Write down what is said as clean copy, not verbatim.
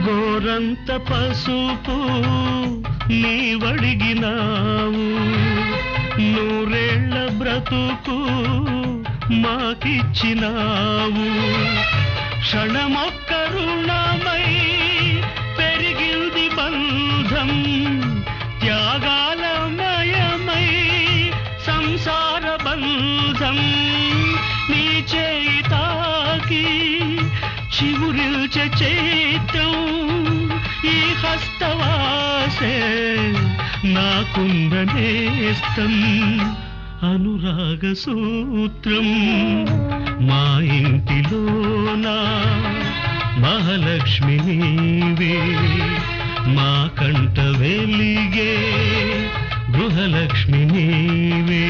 గోరంత పసుపు నీవడిగినావు, నూరేళ్ల బ్రతుకు మాకిచ్చినావు. క్షణమొక్క రుణమై పెరిగింది బంధం, త్యాగాలమయమై సంసార బంధం. నీ చేయి తాకి చివురిల్చే చైత్రం, ఈ హస్తవాసే నాకుందనేస్తం. అనురాగ సూత్రం మా ఇంటిలోనా మహాలక్ష్మి నీవే, మా కంట వెలిగే గృహలక్ష్మి నీవే.